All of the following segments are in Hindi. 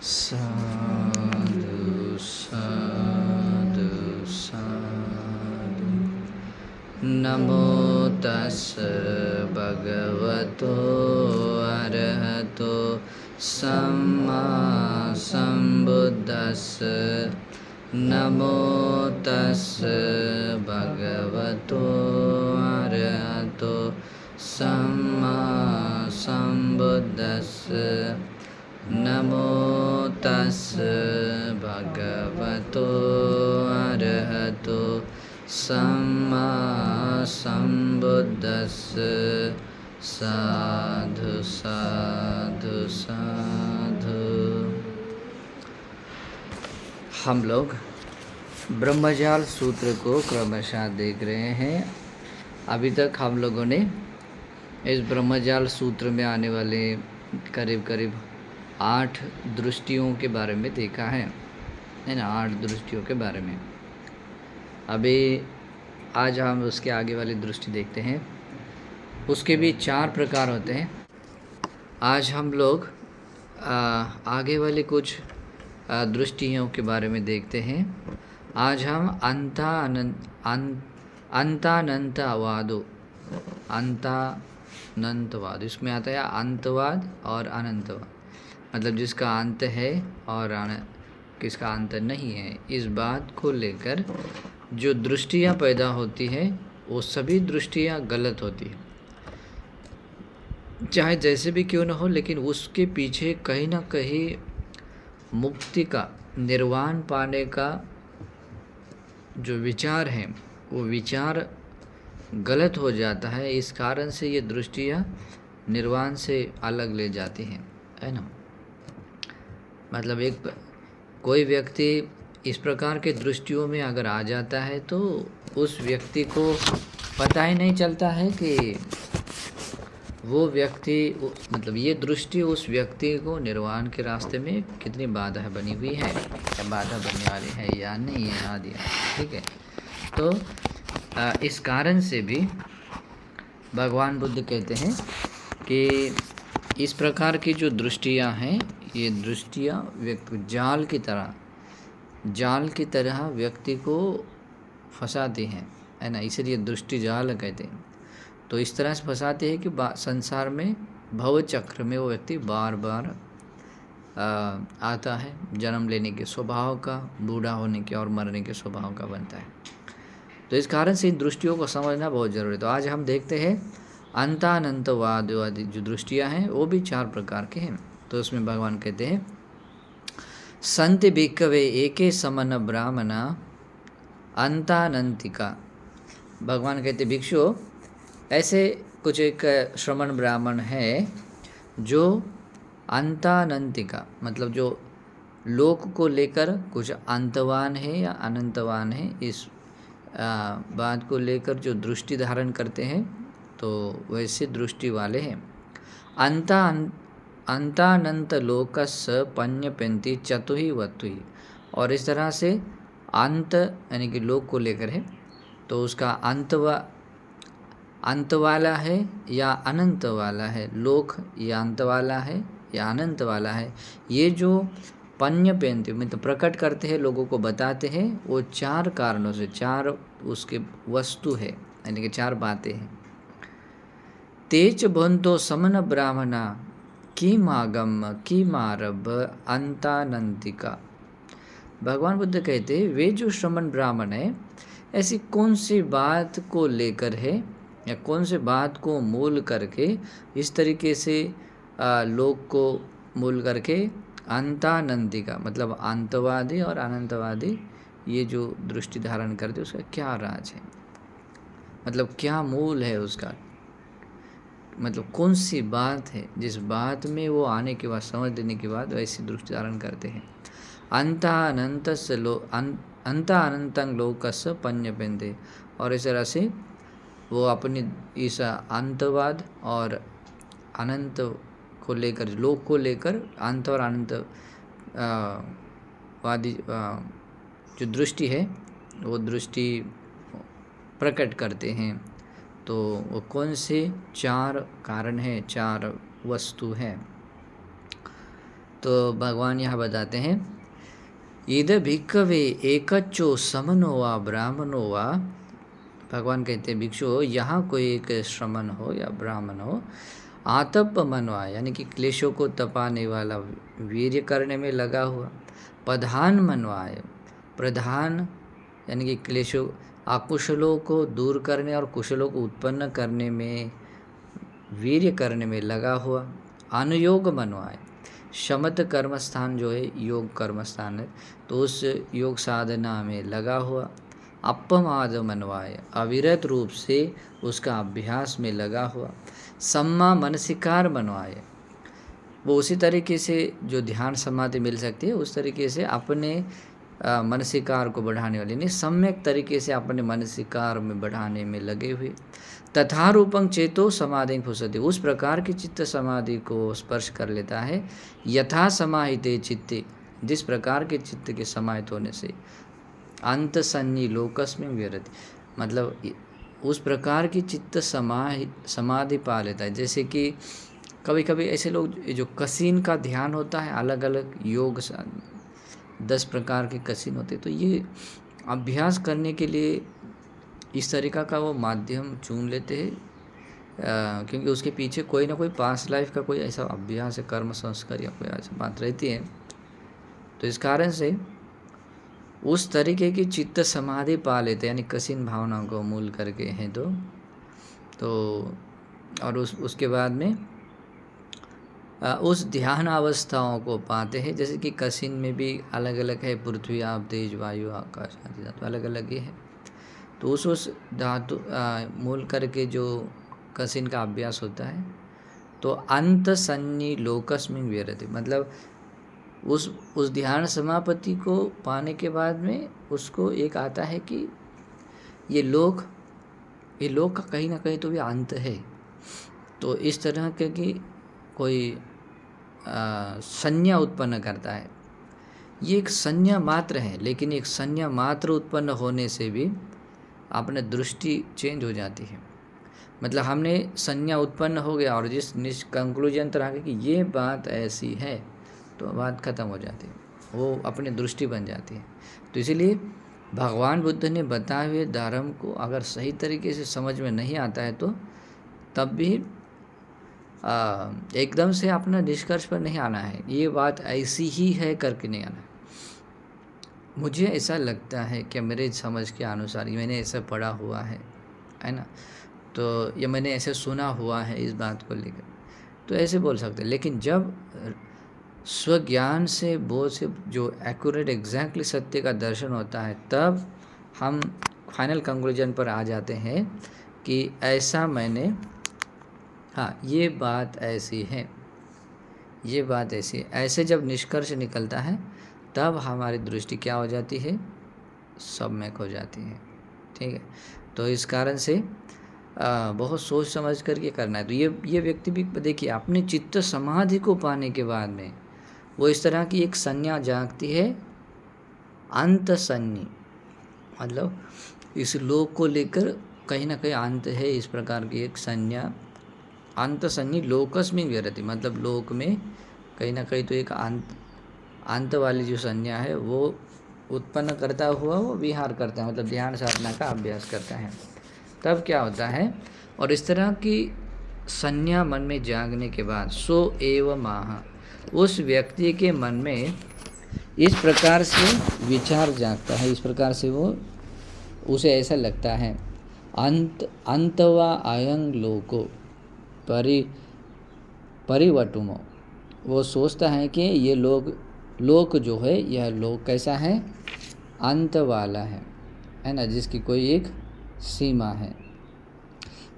साधु साधु साधु। नमो तस् भगवतो अरहतो सम्मा सम्बुद्दस्स। नमो तस् भगवतो अरहतो सम्मा सम्बुद्दस्स। नमो तस् भगवतो अरहतो सम्मा सम्बुद्दस्स। साधु साधु साधु। हम लोग ब्रह्मजाल सूत्र को क्रमशः देख रहे हैं। अभी तक हम लोगों ने इस ब्रह्मजाल सूत्र में आने वाले करीब करीब 8 दृष्टियों के बारे में देखा है ना, 8 दृष्टियों के बारे में। अभी आज हम उसके आगे वाली दृष्टि देखते हैं। उसके भी 4 प्रकार होते हैं। आज हम लोग आगे वाले कुछ दृष्टियों के बारे में देखते हैं। आज हम अंतानंतवाद, इसमें आता है अंतवाद और अनंतवाद, मतलब जिसका अंत है और किसका अंत नहीं है। इस बात को लेकर जो दृष्टियाँ पैदा होती है वो सभी दृष्टियाँ गलत होती है, चाहे जैसे भी क्यों न हो, लेकिन उसके पीछे कहीं ना कहीं मुक्ति का, निर्वाण पाने का जो विचार है वो विचार गलत हो जाता है। इस कारण से ये दृष्टियाँ निर्वाण से अलग ले जाती हैं, है ना। मतलब कोई व्यक्ति इस प्रकार के दृष्टियों में अगर आ जाता है तो उस व्यक्ति को पता ही नहीं चलता है कि वो व्यक्ति, मतलब ये दृष्टि उस व्यक्ति को निर्वाण के रास्ते में कितनी बाधा बनी हुई है, या बाधा बनने वाली है या नहीं है, आदि। ठीक है, तो इस कारण से भी भगवान बुद्ध कहते हैं कि इस प्रकार की जो दृष्टियां हैं, ये दृष्टियां व्यक्ति जाल की तरह व्यक्ति को फंसाती हैं, है ना। इसलिए दृष्टि जाल कहते हैं। तो इस तरह से फंसाते हैं कि संसार में भव चक्र में वो व्यक्ति बार बार आता है, जन्म लेने के स्वभाव का, बूढ़ा होने के और मरने के स्वभाव का बनता है। तो इस कारण से इन दृष्टियों को समझना बहुत जरूरी है। तो आज हम देखते हैं अंतानंतवादी जो दृष्टियां हैं वो भी 4 प्रकार के हैं। तो उसमें भगवान कहते हैं संति भिक्खवे एके समन ब्राह्मणा अंतानंतिका। भगवान कहते भिक्षु, ऐसे कुछ एक श्रमण ब्राह्मण है जो अंतानंतिका, मतलब जो लोक को लेकर कुछ अंतवान है या अनंतवान है, इस बात को लेकर जो दृष्टि धारण करते हैं, तो वैसे दृष्टि वाले हैं। अंतानंत लोकस्य पन्यपेन्ति चतुहि वतुहि। और इस तरह से अंत यानी कि लोक को लेकर है, तो उसका अंत वाला है या अनंत वाला है, लोक या अंत वाला है या अनंत वाला है, ये जो पन्यपेन्ति मतलब प्रकट करते हैं, लोगों को बताते हैं, वो 4 कारणों से, 4 उसके वस्तु है, यानी कि 4 बातें हैं। तेज बंतो समन ब्राह्मणा किमागम किमारभ अंतानंतिका। भगवान बुद्ध कहते हैं वे जो श्रमण ब्राह्मण है, ऐसी कौन सी बात को लेकर है या कौन सी बात को मूल करके इस तरीके से लोक को मूल करके अंतानंतिका, मतलब अंतवादी और अनंतवादी ये जो दृष्टि धारण करते, उसका क्या राज है, मतलब क्या मूल है उसका, मतलब कौन सी बात है जिस बात में वो आने के बाद, समझ लेने के बाद वैसी दृष्टि धारण करते हैं। अंतानंतं लोकस्य पन्यपेन्ते। और इस तरह से वो अपनी इस अंतवाद और अनंत को लेकर, लोक को लेकर अंत और अनंत वादी जो दृष्टि है वो दृष्टि प्रकट करते हैं। तो वो कौन से 4 कारण हैं, 4 वस्तु हैं। तो भगवान यहाँ बताते हैं, इद भिक्खवे एकच्चो समनो वा ब्राह्मणो वा, भगवान कहते हैं भिक्षु यहाँ कोई एक श्रमण हो या ब्राह्मण हो, आतप मनवा यानी कि क्लेशों को तपाने वाला, वीर्य करने में लगा हुआ, प्रधान मनवाए, प्रधान यानी कि क्लेशों अकुशलों को दूर करने और कुशलों को उत्पन्न करने में, वीर्य करने में लगा हुआ, अनुयोग मनवाए, शमत कर्म स्थान जो है योग कर्म स्थान है, तो उस योग साधना में लगा हुआ, अपमाद मनवाए, अविरत रूप से उसका अभ्यास में लगा हुआ, सम्मा मनसिकार मनवाए, वो उसी तरीके से जो ध्यान समाधि मिल सकती है उस तरीके से अपने मनसिकार को बढ़ाने वाले, नहीं सम्यक तरीके से अपने मनसिकार में बढ़ाने में लगे हुए, तथा रूपं चेतो समाधि फुसति, उस प्रकार की चित्त समाधि को स्पर्श कर लेता है, यथा समाहिते चित्ते, जिस प्रकार के चित्त के समाहित होने से, अंत सन्नी लोकस्मिं विहरति, मतलब उस प्रकार की चित्त समाधि पा लेता है। जैसे कि कभी कभी ऐसे लोग जो कसीन का ध्यान होता है, अलग अलग योग 10 प्रकार के कसीन होते, तो ये अभ्यास करने के लिए इस तरीक़ा का वो माध्यम चुन लेते हैं, क्योंकि उसके पीछे कोई ना कोई पास्ट लाइफ का कोई ऐसा अभ्यास है, कर्म संस्कार या कोई ऐसा बात रहती है। तो इस कारण से उस तरीके की चित्त समाधि पा लेते हैं, यानी कसीन भावनाओं को मूल करके हैं तो और उसके बाद में उस ध्यान अवस्थाओं को पाते हैं। जैसे कि कसीन में भी अलग अलग है, पृथ्वी आप तेज वायु आकाश आदि धातु अलग अलग ही है। तो उस धातु मूल करके जो कसीन का अभ्यास होता है, तो अंत सन्नी लोकस्मिं विहरति, मतलब उस ध्यान समापत्ति को पाने के बाद में उसको एक आता है कि ये लोक का कहीं ना कहीं तो भी अंत है। तो इस तरह के कि कोई संज्ञा उत्पन्न करता है, ये एक संज्ञा मात्र है, लेकिन एक संज्ञा मात्र उत्पन्न होने से भी अपने दृष्टि चेंज हो जाती है। मतलब हमने संज्ञा उत्पन्न हो गया और जिस कंक्लूजन तरह कि ये बात ऐसी है, तो बात ख़त्म हो जाती है, वो अपनी दृष्टि बन जाती है। तो इसीलिए भगवान बुद्ध ने बताए हुए धर्म को अगर सही तरीके से समझ में नहीं आता है, तो तब भी एकदम से अपना निष्कर्ष पर नहीं आना है, ये बात ऐसी ही है करके नहीं आना है। मुझे ऐसा लगता है कि मेरे समझ के अनुसार मैंने ऐसा पढ़ा हुआ है ना, तो ये मैंने ऐसे सुना हुआ है इस बात को लेकर, तो ऐसे बोल सकते हैं। लेकिन जब स्वज्ञान से बोध से जो एक्यूरेट एग्जैक्टली सत्य का दर्शन होता है, तब हम फाइनल कंक्लूजन पर आ जाते हैं कि ऐसा मैंने, हाँ ये बात ऐसी है, ये बात ऐसी, ऐसे जब निष्कर्ष निकलता है तब हमारी दृष्टि क्या हो जाती है, सम्यक हो जाती है। ठीक है, तो इस कारण से बहुत सोच समझ करके करना है। तो ये व्यक्ति भी देखिए, अपने चित्त समाधि को पाने के बाद में वो इस तरह की एक संज्ञा जागती है, अंत संज्ञी, मतलब इस लोक को लेकर कहीं ना कहीं अंत है, इस प्रकार की एक संज्ञा, अंत संज्ञी लोकस्मिं विहरति, मतलब लोक में कहीं ना कहीं तो एक अंत वाली जो संज्ञा है वो उत्पन्न करता हुआ वो विहार करता है, मतलब ध्यान साधना का अभ्यास करता है। तब क्या होता है, और इस तरह की संज्ञा मन में जागने के बाद सो एव माह, उस व्यक्ति के मन में इस प्रकार से विचार जागता है, इस प्रकार से वो उसे ऐसा लगता है, अंत वा अयं लोको परिवटुमो, वो सोचता है कि ये लोक जो है, यह लोक कैसा है, अंत वाला है ना, जिसकी कोई एक सीमा है।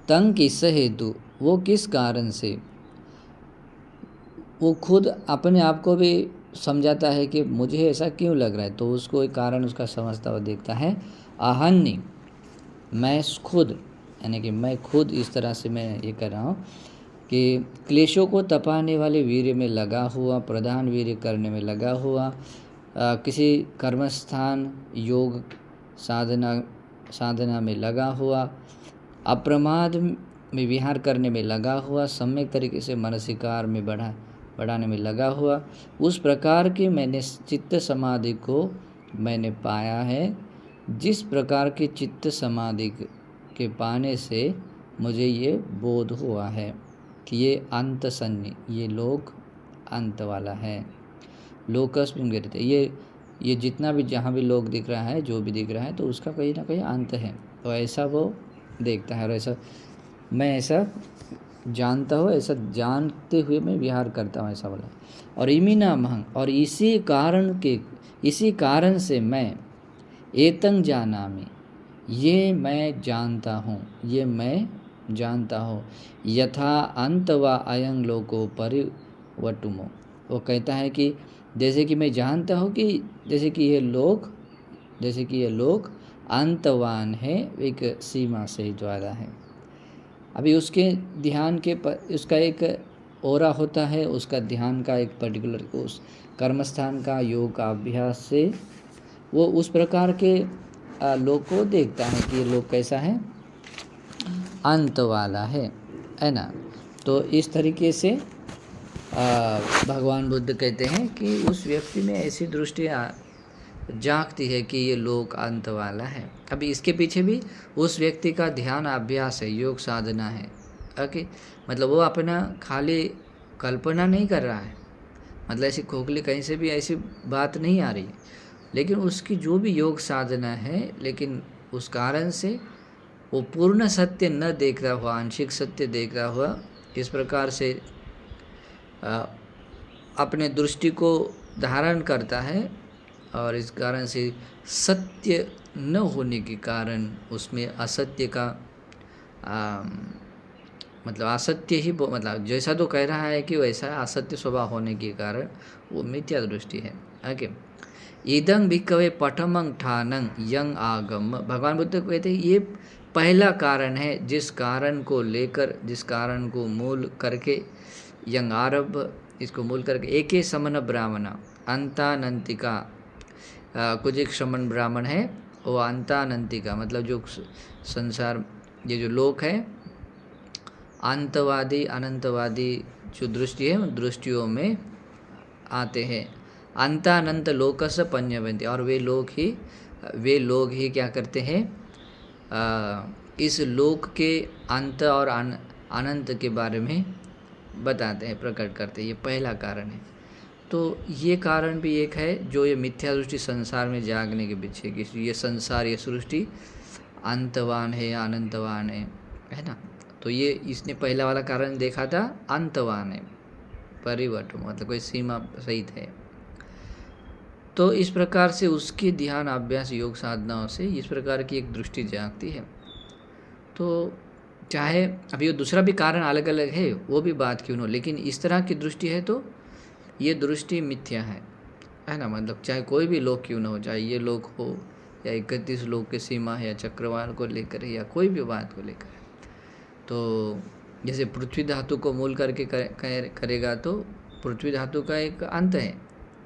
तंग किस हेतु, वो किस कारण से, वो खुद अपने आप को भी समझाता है कि मुझे ऐसा क्यों लग रहा है, तो उसको एक कारण उसका समझता हुआ देखता है। अहन्नी, मैं खुद, यानी कि मैं खुद इस तरह से मैं ये कर रहा हूँ कि क्लेशों को तपाने वाले वीर्य में लगा हुआ, प्रधान वीर्य करने में लगा हुआ, किसी कर्मस्थान योग साधना में लगा हुआ, अप्रमाद में विहार करने में लगा हुआ, सम्यक तरीके से मनसिकार में बढ़ाने में लगा हुआ, उस प्रकार के मैंने चित्त समाधि को मैंने पाया है, जिस प्रकार के चित्त समाधि के पाने से मुझे ये बोध हुआ है कि ये अंत सन्नि, ये लोक अंत वाला है। लोकस्मिन् विद्यते, ये जितना भी जहाँ भी लोक दिख रहा है, जो भी दिख रहा है, तो उसका कहीं ना कहीं अंत है। तो ऐसा वो देखता है, और ऐसा मैं ऐसा जानता हूँ, ऐसा जानते हुए मैं विहार करता हूँ, ऐसा बोला। और इमिना महंग, और इसी कारण से मैं एतं जानामि, ये मैं जानता हूँ, ये मैं जानता हूँ। यथा अंत व अयं लोको परिवर्तुमो, वो कहता है कि जैसे कि मैं जानता हूँ कि जैसे कि ये लोक अंतवान है, एक सीमा से ज्यादा है। अभी उसके ध्यान के उसका एक ओरा होता है, उसका ध्यान का एक पर्टिकुलर उस कर्मस्थान का योग का अभ्यास से वो उस प्रकार के लोक को देखता है कि ये लोक कैसा है, अंत वाला है ना। तो इस तरीके से भगवान बुद्ध कहते हैं कि उस व्यक्ति में ऐसी दृष्टि जागती है कि ये लोक अंत वाला है। अभी इसके पीछे भी उस व्यक्ति का ध्यान अभ्यास है, योग साधना है। ओके, मतलब वो अपना खाली कल्पना नहीं कर रहा है, मतलब ऐसी खोखली कहीं से भी ऐसी बात नहीं आ रही है, लेकिन उसकी जो भी योग साधना है, लेकिन उस कारण से वो पूर्ण सत्य न देख रहा हुआ, आंशिक सत्य देख रहा हुआ, इस प्रकार से अपने दृष्टि को धारण करता है। और इस कारण से सत्य न होने के कारण उसमें असत्य का मतलब असत्य ही, मतलब जैसा तो कह रहा है कि वैसा असत्य स्वभाव होने के कारण वो मिथ्या दृष्टि है। ओके, इदं भिक्खवे पठमं ठानं यं आगम, भगवान बुद्ध कहते हैं ये पहला कारण है, जिस कारण को लेकर, जिस कारण को मूल करके, यंग आरभ, इसको मूल करके एके समन ब्राह्मण अंतानंतिका, कुछ एक श्रमण ब्राह्मण है, वो अंतानंतिका मतलब जो संसार, ये जो लोक है, अंतवादी अनंतवादी जो दृष्टि है, उन दृष्टियों में आते हैं। अंतानंत लोकस पन्यवंती, और वे लोग ही क्या करते हैं, इस लोक के अंत और अनंत के बारे में बताते हैं, प्रकट करते हैं। ये पहला कारण है। तो ये कारण भी एक है जो ये मिथ्या दृष्टि संसार में जागने के पीछे, कि ये संसार, ये सृष्टि अंतवान है या अनंतवान है ना। तो ये इसने पहला वाला कारण देखा था, अंतवान है, परिवर्तन मतलब कोई सीमा सहित है। तो इस प्रकार से उसके ध्यान अभ्यास योग साधनाओं से इस प्रकार की एक दृष्टि जागती है। तो चाहे अभी वो दूसरा भी कारण अलग अलग है, वो भी बात क्यों न हो, लेकिन इस तरह की दृष्टि है तो ये दृष्टि मिथ्या है ना। मतलब चाहे कोई भी लोक क्यों न हो, चाहे ये लोक हो या 31 लोक की सीमा है, या चक्रवाल को लेकर है, या कोई भी बात को लेकर है। तो जैसे पृथ्वी धातु को मूल करके करेगा तो पृथ्वी धातु का एक अंत है,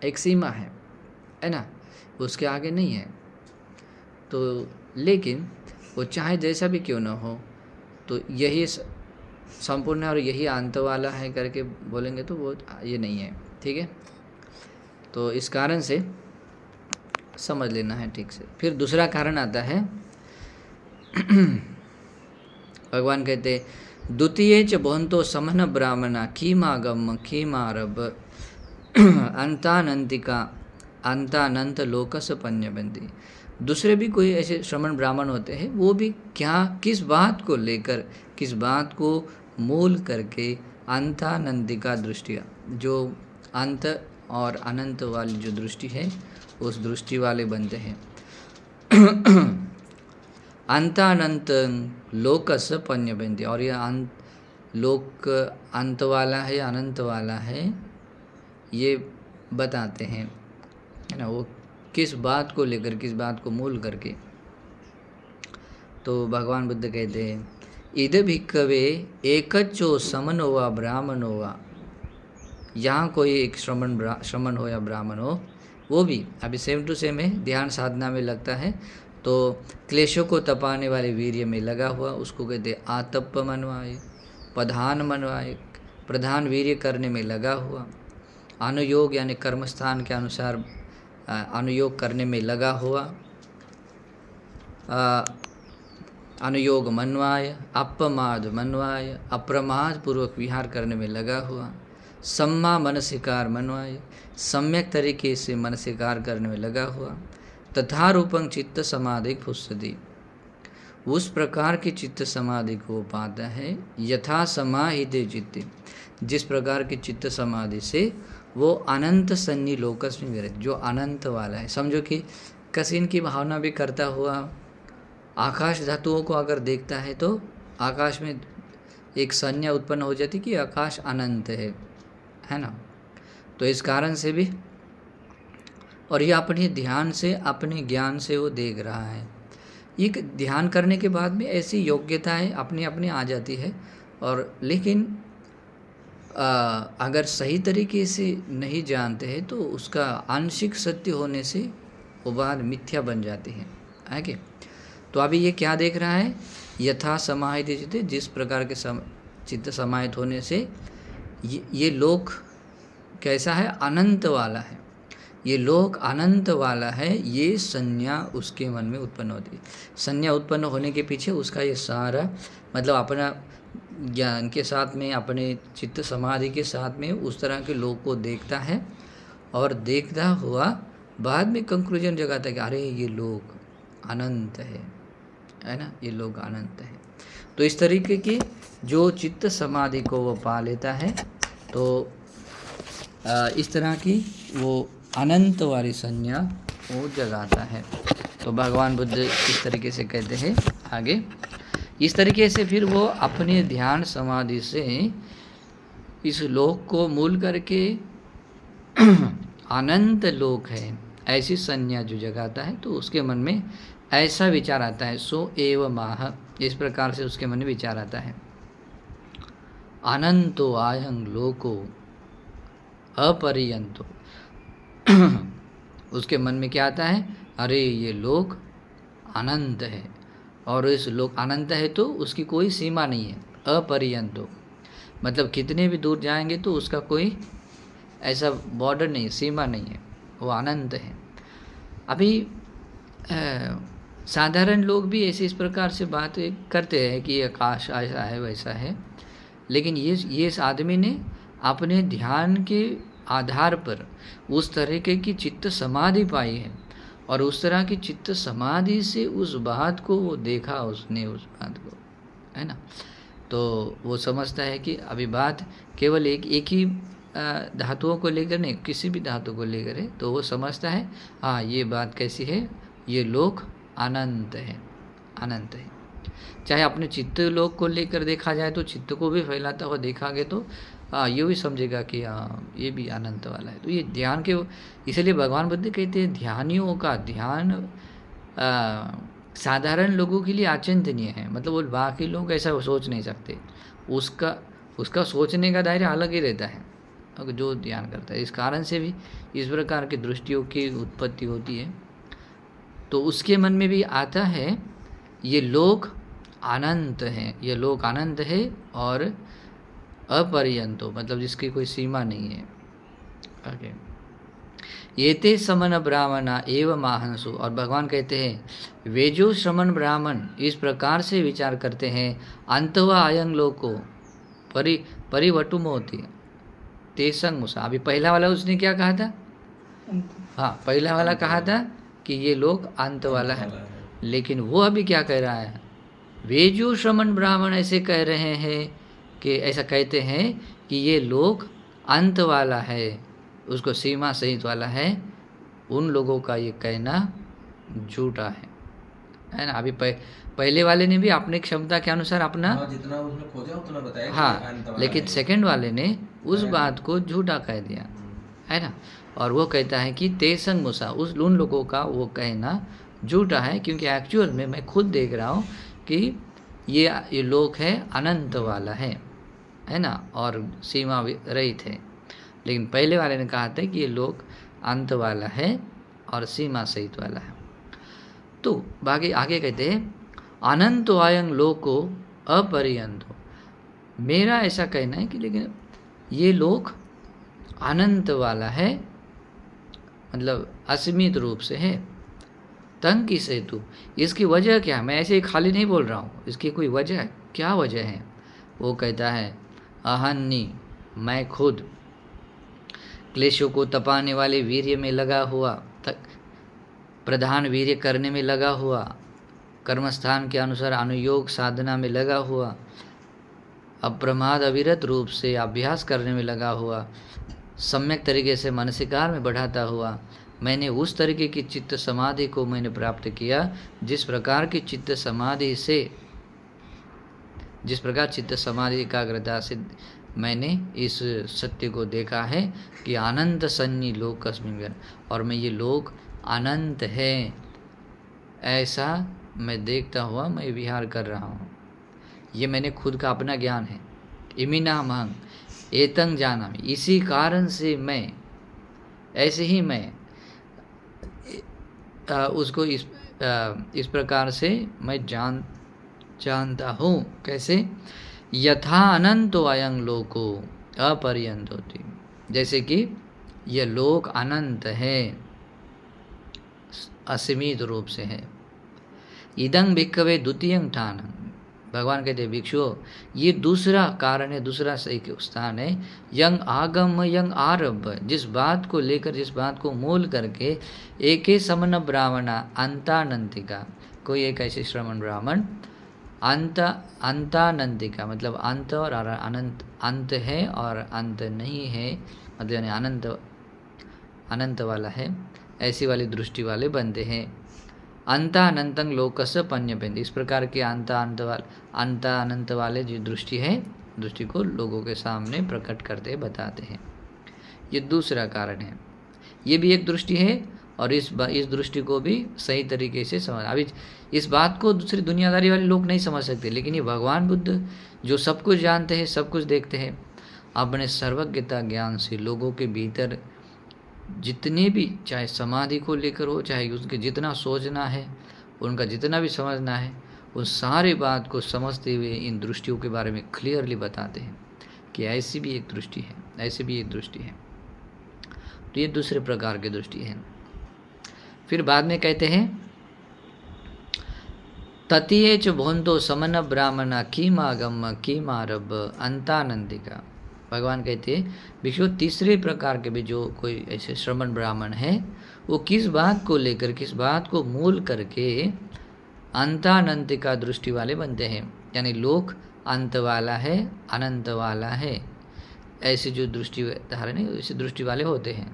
एक सीमा है ना, उसके आगे नहीं है। तो लेकिन वो चाहे जैसा भी क्यों ना हो, तो यही संपूर्ण और यही अंत वाला है करके बोलेंगे तो वो ये नहीं है, ठीक है। तो इस कारण से समझ लेना है ठीक से। फिर दूसरा कारण आता है, भगवान कहते द्वितीय च भवन्तो समन ब्राह्मणा खीमागम खीमारभ अंतानंतिका अंतानंत लोकस पन्यबंती। दूसरे भी कोई ऐसे श्रमण ब्राह्मण होते हैं, वो भी क्या किस बात को लेकर, किस बात को मूल करके अंतानंतिका दृष्टिया, जो अंत और अनंत वाली जो दृष्टि है, उस दृष्टि वाले बनते हैं। अंतानंत लोकस पन्यबंती, और यह लोक अंत वाला है, अनंत वाला है, ये बताते हैं, है ना। वो किस बात को लेकर, किस बात को मूल करके। तो भगवान बुद्ध कहते हैं इद भिक्खवे एकच्चो समनो वा ब्राह्मणो वा, यहाँ कोई एक श्रमण हो या ब्राह्मण हो, वो भी अभी सेम टू सेम है, ध्यान साधना में लगता है। तो क्लेशों को तपाने वाले वीर्य में लगा हुआ, उसको कहते आतप मनवाए, प्रधान मनवाए, प्रधान वीर्य करने में लगा हुआ, अनुयोग यानी कर्मस्थान के अनुसार अनुयोग करने में लगा हुआ, अनुयोग मनवाय, अपमाद मनवाय, अप्रमाद पूर्वक विहार करने में लगा हुआ, सम्मा मनसिकार मनवाय, सम्यक तरीके से मनसिकार करने में लगा हुआ, तथा रूपं चित्त समाधि फुस्सति, उस प्रकार की चित्त समाधि को पाता है, यथा समाहिते चित्ते, जिस प्रकार की चित्त समाधि से वो अनंत सन्नी लोकस्मिन् विरज, जो अनंत वाला है। समझो कि कसीन की भावना भी करता हुआ आकाश धातुओं को अगर देखता है तो आकाश में एक संज्ञा उत्पन्न हो जाती कि आकाश अनंत है ना। तो इस कारण से भी, और ये अपने ध्यान से अपने ज्ञान से वो देख रहा है। ये ध्यान करने के बाद में ऐसी योग्यताएं अपने अपने आ जाती है, और लेकिन अगर सही तरीके से नहीं जानते हैं तो उसका आंशिक सत्य होने से वो बात मिथ्या बन जाती है कि। तो अभी ये क्या देख रहा है, यथा समाहित चित्ते, जिस प्रकार के चित्त समाहित होने से ये लोक कैसा है, अनंत वाला है, ये लोक अनंत वाला है, ये संज्ञा उसके मन में उत्पन्न होती है। संज्ञा उत्पन्न होने के पीछे उसका ये सारा मतलब अपना ज्ञान के साथ में, अपने चित्त समाधि के साथ में उस तरह के लोग को देखता है, और देखता हुआ बाद में कंक्लूजन जगाता है कि अरे ये लोग अनंत है ना, ये लोग अनंत है। तो इस तरीके की जो चित्त समाधि को वो पा लेता है, तो इस तरह की वो अनंत वाली संज्ञा वो जगाता है। तो भगवान बुद्ध इस तरीके से कहते हैं आगे, इस तरीके से फिर वो अपने ध्यान समाधि से इस लोक को मूल करके अनंत लोक है ऐसी संज्ञा जो जगाता है, तो उसके मन में ऐसा विचार आता है, सो एव माह, इस प्रकार से उसके मन में विचार आता है, अनंतो आयं लोको अपरियंतो। उसके मन में क्या आता है, अरे ये लोक अनंत है, और इस लोक अनंत है तो उसकी कोई सीमा नहीं है, अपरियंतो मतलब कितने भी दूर जाएंगे तो उसका कोई ऐसा बॉर्डर नहीं, सीमा नहीं है, वो अनंत है। अभी साधारण लोग भी ऐसे इस प्रकार से बात करते हैं कि आकाश ऐसा है वैसा है, लेकिन ये इस आदमी ने अपने ध्यान के आधार पर उस तरीके की चित्त समाधि पाई है, और उस तरह की चित्त समाधि से उस बात को वो देखा, उसने उस बात को, है ना। तो वो समझता है कि अभी बात केवल एक ही धातुओं को लेकर नहीं, किसी भी धातु को लेकर है, तो वो समझता है हाँ ये बात कैसी है, ये लोक अनंत है, अनंत है। चाहे अपने चित्त लोक को लेकर देखा जाए तो चित्त को भी फैलाता हुआ देखा गया तो ये भी समझेगा कि हाँ ये भी अनंत वाला है। तो ये ध्यान के, इसलिए भगवान बुद्ध कहते हैं ध्यानियों का ध्यान साधारण लोगों के लिए अचिंतनीय है, मतलब वो बाकी लोग ऐसा सोच नहीं सकते, उसका सोचने का दायरा अलग ही रहता है जो ध्यान करता है। इस कारण से भी इस प्रकार की दृष्टियों की उत्पत्ति होती है। तो उसके मन में भी आता है ये लोक अनंत है, ये लोक अनंत है और अपरियंतो मतलब जिसकी कोई सीमा नहीं है। ओके, एते समन ब्राह्मणा एव महांसु, और भगवान कहते हैं वे जो श्रमण ब्राह्मण इस प्रकार से विचार करते हैं, अंतवा अयं लोको परिवटुमोति तेसंग मुसा। अभी पहला वाला उसने क्या कहा था, हाँ पहला वाला कहा था कि ये लोग अंत वाला है, लेकिन वो अभी क्या कह रहा है, वे जो श्रमण ब्राह्मण ऐसे कह रहे हैं कि ऐसा कहते हैं कि ये लोग अंत वाला है, उसको सीमा सहित वाला है, उन लोगों का ये कहना झूठा है ना। अभी पहले वाले ने भी अपनी क्षमता के अनुसार अपना जितना उसने खोजा उतना बताया, हाँ, लेकिन सेकंड वाले ने उस बात को झूठा कह दिया, है ना। और वो कहता है कि तेसंग मुसा, उन लोगों का वो कहना झूठा है, क्योंकि एक्चुअल में मैं खुद देख रहा हूँ कि ये लोक है अनंत वाला है ना, और सीमा रहित है। लेकिन पहले वाले ने कहा था कि ये लोक अंत वाला है और सीमा सहित वाला है। तो बाकी आगे कहते हैं अनंतो अयं लोको अपरियंतो, मेरा ऐसा कहना है कि लेकिन ये लोक अनंत वाला है, मतलब असीमित रूप से है। तंग किस हेतु, इसकी वजह क्या है? मैं ऐसे ही खाली नहीं बोल रहा हूँ, इसकी कोई वजह है। क्या वजह है? वो कहता है अहन्नी, मैं खुद, क्लेशों को तपाने वाले वीर्य में लगा हुआ, प्रधान वीर्य करने में लगा हुआ, कर्मस्थान के अनुसार अनुयोग साधना में लगा हुआ, अप्रमाद अविरत रूप से अभ्यास करने में लगा हुआ, सम्यक तरीके से मानसिकार में बढ़ाता हुआ, मैंने उस तरीके की चित्त समाधि को मैंने प्राप्त किया जिस प्रकार की चित्त समाधि से, जिस प्रकार चित्त समाधि एकाग्रता से मैंने इस सत्य को देखा है कि अनंत सन्नी लोक कस्मिन, और मैं ये लोक अनंत है ऐसा मैं देखता हुआ मैं विहार कर रहा हूँ। ये मैंने खुद का अपना ज्ञान है। इमिना महंग एतंग जाना, इसी कारण से मैं, ऐसे ही मैं उसको इस प्रकार से मैं जानता हूँ। कैसे? यथा अनंतो अयं लोको अपर्यंत होती, जैसे कि यह लोक अनंत है, असीमित रूप से है। इदं भिक्खवे द्वितीयं ठानं, भगवान कहते हैं भिक्षुओं ये दूसरा कारण है, दूसरा सही स्थान है। यंग आगम यंग आरभ, जिस बात को लेकर, जिस बात को मूल करके एक समन ब्राह्मणा अंतानंतिका, कोई एक ऐसे श्रमण ब्राह्मण अंतानंतिका, मतलब अंत और अनंत, अंत है और अंत नहीं है, मतलब यानी अनंत वाला है, ऐसी वाली दृष्टि वाले बनते हैं। अंत अनंतं लोकस्य पन्यपेंद, इस प्रकार के अंत अनंत वाले जो दृष्टि है, दृष्टि को लोगों के सामने प्रकट करते बताते हैं। ये दूसरा कारण है। ये भी एक दृष्टि है और इस दृष्टि को भी सही तरीके से समझ, अभी इस बात को दूसरी दुनियादारी वाले लोग नहीं समझ सकते, लेकिन ये भगवान बुद्ध जो सब कुछ जानते हैं, सब कुछ देखते हैं, अपने सर्वज्ञता ज्ञान से लोगों के भीतर जितने भी, चाहे समाधि को लेकर हो, चाहे उसके जितना सोचना है, उनका जितना भी समझना है, उस सारे बात को समझते हुए इन दृष्टियों के बारे में क्लियरली बताते हैं कि ऐसी भी एक दृष्टि है, ऐसी भी एक दृष्टि है। तो ये दूसरे प्रकार की दृष्टि है। फिर बाद में कहते हैं ततीय च भोंतो समन ब्राह्मणा कीमागम कीमारभ अंतानंदिका, भगवान कहते हैं भिक्षु तीसरे प्रकार के भी जो कोई ऐसे श्रमण ब्राह्मण है, वो किस बात को लेकर, किस बात को मूल करके अंतानंतिका दृष्टि वाले बनते हैं, यानी लोक अंत वाला है, अनंत वाला है, ऐसी जो दृष्टि धारण है, ऐसी दृष्टि वाले होते हैं।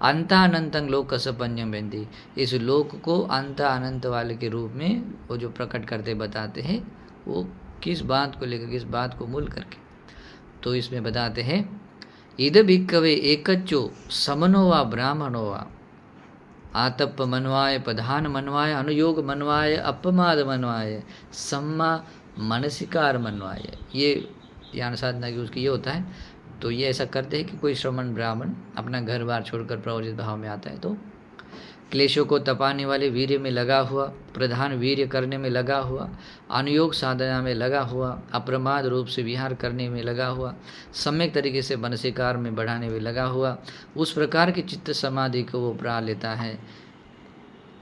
अंता अनंतं लोक सपन्यम बेंदी, इस लोक को अंत अनंत वाले के रूप में वो जो प्रकट करते बताते हैं, वो किस बात को लेकर, किस बात को मूल करके। तो इसमें बताते हैं इद भिक्खवे एकच्चो समनो वा ब्राह्मणो वा आतप मनवाय प्रधान मनवाय अनुयोग मनवाय अपमाद मनवाय सम्मा मनसिकार मनवाय, ये ध्यान साधना की उसकी ये होता है। तो ये ऐसा करते हैं कि कोई श्रमण ब्राह्मण अपना घर बार छोड़कर प्रवजित भाव में आता है, तो क्लेशों को तपाने वाले वीर्य में लगा हुआ, प्रधान वीर्य करने में लगा हुआ, अनुयोग साधना में लगा हुआ, अप्रमाद रूप से विहार करने में लगा हुआ, सम्यक तरीके से मनसिकार में बढ़ाने में लगा हुआ, उस प्रकार की चित्त समाधि को वो पा लेता है।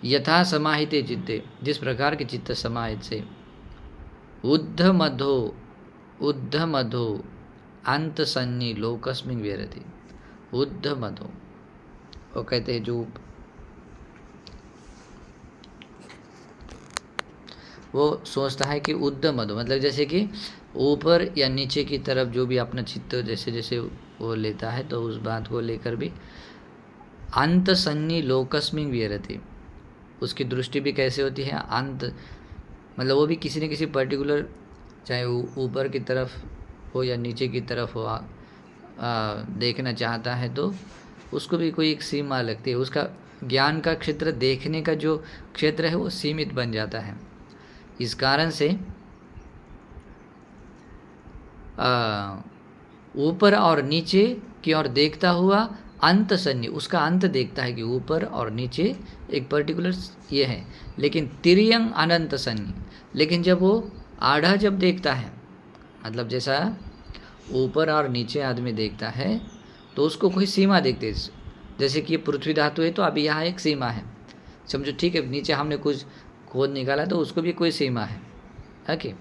यथा समाहिते चित्ते, जिस प्रकार की चित्त समाहित से उद्ध मधो अंत सन्नी लोकस्मिन विहरति, उद्ध मधो, वो कहते हैं जो वो सोचता है कि उद्ध मधो, मतलब जैसे कि ऊपर या नीचे की तरफ जो भी अपना चित्त जैसे जैसे वो लेता है, तो उस बात को लेकर भी अंत सन्नी लोकस्मिन विहरति, उसकी दृष्टि भी कैसे होती है, अंत मतलब वो भी किसी न किसी पर्टिकुलर, चाहे वो ऊपर की तरफ हो या नीचे की तरफ हो, देखना चाहता है, तो उसको भी कोई एक सीमा लगती है, उसका ज्ञान का क्षेत्र, देखने का जो क्षेत्र है वो सीमित बन जाता है। इस कारण से ऊपर और नीचे की ओर देखता हुआ अंत सन्नी, उसका अंत देखता है कि ऊपर और नीचे एक पर्टिकुलर ये है, लेकिन तिर्यंग अनंत सन्नी, लेकिन जब वो आढ़ा जब देखता है, मतलब जैसा ऊपर और नीचे आदमी देखता है तो उसको कोई सीमा देखते हैं। जैसे कि ये पृथ्वी धातु है तो अभी यहाँ एक सीमा है, समझो, ठीक है। नीचे हमने कुछ खोद निकाला तो उसको भी कोई सीमा है, ओके।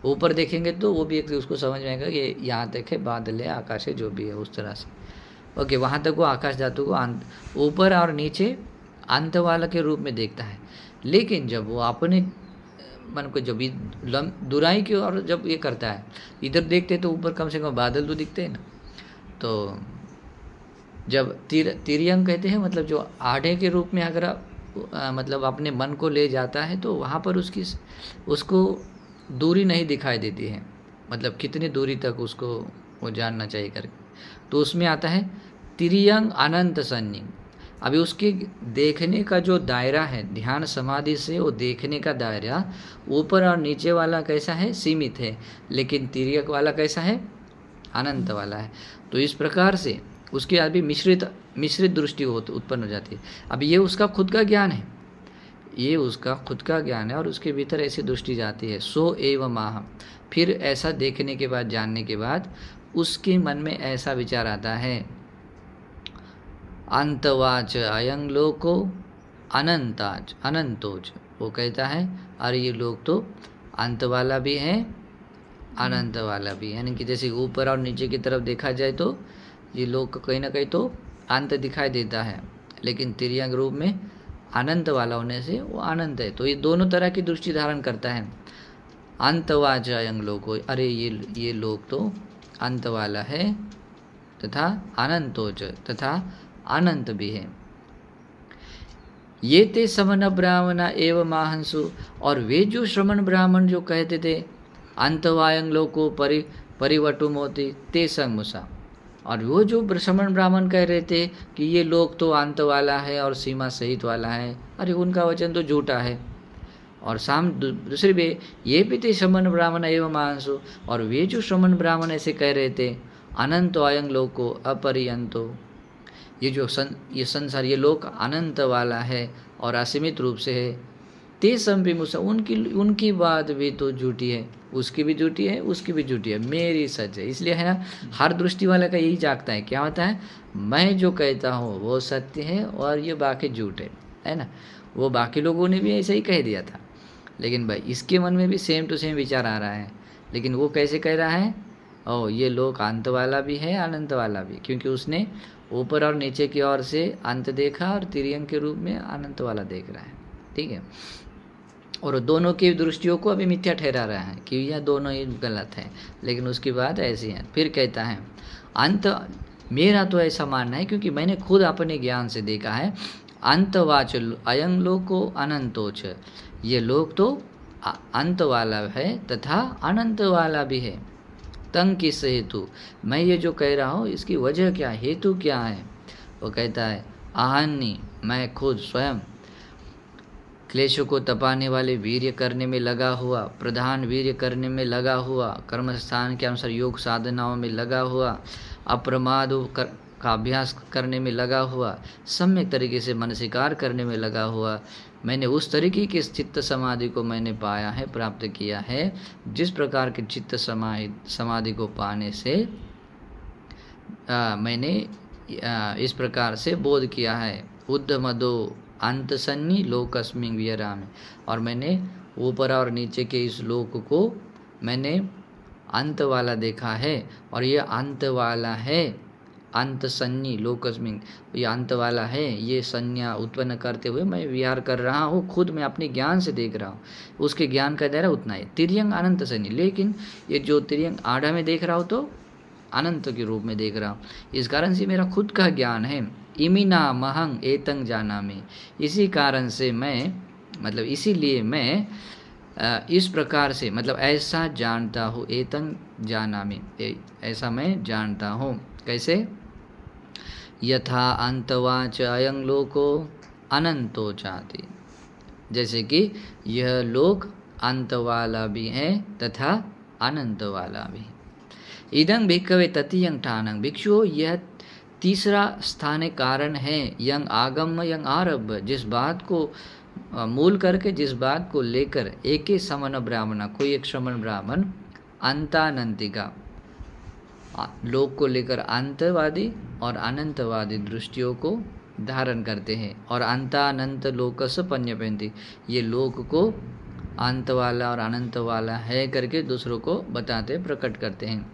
ऊपर देखेंगे तो वो भी एक उसको समझ में आएगा कि यहाँ तक है, बादल है, आकाश है, जो भी है उस तरह से, ओके। वहाँ तक वो आकाश धातु को ऊपर और नीचे अंत वाला के रूप में देखता है। लेकिन जब वो अपने मन को जब दुराई की ओर जब ये करता है, इधर देखते तो ऊपर कम से कम बादल तो दिखते हैं ना। तो जब तिर्यंग कहते हैं, मतलब जो आधे के रूप में अगर मतलब अपने मन को ले जाता है तो वहाँ पर उसको दूरी नहीं दिखाई देती है, मतलब कितनी दूरी तक उसको वो जानना चाहिए करके। तो उसमें आता है तिर्यंग अनंत सन्नी। अभी उसके देखने का जो दायरा है, ध्यान समाधि से वो देखने का दायरा ऊपर और नीचे वाला कैसा है, सीमित है, लेकिन तिर्यक वाला कैसा है, अनंत वाला है। तो इस प्रकार से उसकी अभी मिश्रित दृष्टि उत्पन्न हो जाती है। अब ये उसका खुद का ज्ञान है, ये उसका खुद का ज्ञान है और उसके भीतर ऐसी दृष्टि जाती है। सो एव माह, फिर ऐसा देखने के बाद, जानने के बाद उसके मन में ऐसा विचार आता है, अंतवाच अयं लोको अनंताच अनंतोच। वो कहता है अरे ये लोग तो अंत वाला भी है, अनंत वाला भी है। यानी कि जैसे ऊपर और नीचे की तरफ देखा जाए तो ये लोग कहीं ना कहीं तो अंत दिखाई देता है, लेकिन तिर्यंग रूप में अनंत वाला होने से वो अनंत है। तो ये दोनों तरह की दृष्टि धारण करता है। अंतवाच अयं लोको, अरे ये लोग तो अंत वाला है, तथा अनंतोच, तथा अनंत भी है। ये ते समन ब्राह्मण एवं माहंसु, और वे जो श्रमण ब्राह्मण जो कहते थे अंतवायं लोको परिवटुमोति ते संगमुसा, और वो जो श्रमण ब्राह्मण कह रहे थे कि ये लोग तो अंत वाला है और सीमा सहित वाला है, अरे उनका वचन तो झूठा है। और दूसरे भी ये भी थे श्रमण ब्राह्मण एवं मांसो, और वे जो श्रमण ब्राह्मण ऐसे कह रहे थे अनंतो अयं लोको अपरियंतो, ये संसार, ये लोक अनंत वाला है और असीमित रूप से है। ते संपिमुसा, उनकी बात भी तो झूठी है, उसकी भी झूठी है, उसकी भी झूठी है, मेरी सच है। इसलिए है ना, हर दृष्टि वाले का यही जागता है, क्या होता है, मैं जो कहता हूँ वो सत्य है और ये बाकी झूठ है ना। वो बाकी लोगों ने भी ऐसा ही कह दिया था, लेकिन भाई इसके मन में भी सेम टू सेम विचार आ रहा है। लेकिन वो कैसे कह रहा है, ओ ये लोक अंत वाला भी है, अनंत वाला भी, क्योंकि उसने ऊपर और नीचे की ओर से अंत देखा और तिर्यंग के रूप में अनंत वाला देख रहा है, ठीक है। और दोनों की दृष्टियों को अभी मिथ्या ठहरा रहा है कि यह दोनों ही गलत है, लेकिन उसकी बात ऐसी है। फिर कहता है अंत, मेरा तो ऐसा मानना है क्योंकि मैंने खुद अपने ज्ञान से देखा है, अंतवाच अयं लोको अनंतोच, ये लोग तो अंत वाला है तथा अनंत वाला भी है। तंग किस हेतु, मैं ये जो कह रहा हूँ इसकी वजह क्या, हेतु क्या है। वो कहता है आहन्नी, मैं खुद स्वयं क्लेशों को तपाने वाले वीर्य करने में लगा हुआ, प्रधान वीर्य करने में लगा हुआ, कर्म स्थान के अनुसार योग साधनाओं में लगा हुआ, अप्रमाद का अभ्यास करने में लगा हुआ, सम्यक तरीके से मनसिकार करने में लगा हुआ, मैंने उस तरीके की चित्त समाधि को मैंने पाया है, प्राप्त किया है, जिस प्रकार के चित्त समाधि को पाने से मैंने इस प्रकार से बोध किया है। उद्ध मदो अंत सन्नी लोकस्मिंग वियरामि, और मैंने ऊपर और नीचे के इस लोक को मैंने अंत वाला देखा है, और ये अंत वाला है, अंत सन्नी लोकस्मिंग, ये अंत वाला है, ये संज्ञा उत्पन्न करते हुए मैं विहार कर रहा हूँ, खुद मैं अपने ज्ञान से देख रहा हूँ, उसके ज्ञान का दायरा उतना है। तिर्यंग अनंत सन्नी, लेकिन ये जो तिर्यंग आढ़ा में देख रहा हूँ तो अनंत के रूप में देख रहा हूँ, इस कारण से मेरा खुद का ज्ञान है। इमिना महंग एतंग जाना में, इसी कारण से मैं, मतलब इसीलिए मैं इस प्रकार से, मतलब ऐसा जानता हूँ, एतंग जाना में, ऐसा मैं जानता हूँ। कैसे, यथा अंतवाच अयं लोको अनंतो चाति, जैसे कि यह लोक अंत वाला भी है तथा अनंत वाला भी। इदं भिक्खवे ततीयं ठानं, भिक्षु यह तीसरा स्थान कारण है, यंग आगम यंग आरभ, जिस बात को मूल करके, जिस बात को लेकर एक ही समन ब्राह्मण, कोई एक श्रमण ब्राह्मण अंतानंतिका, लोक को लेकर अंतवादी और अनंतवादी दृष्टियों को धारण करते हैं। और अंतानंत लोकस पन्यपेंति, ये लोक को अंत वाला और अनंत वाला है करके दूसरों को बताते प्रकट करते हैं।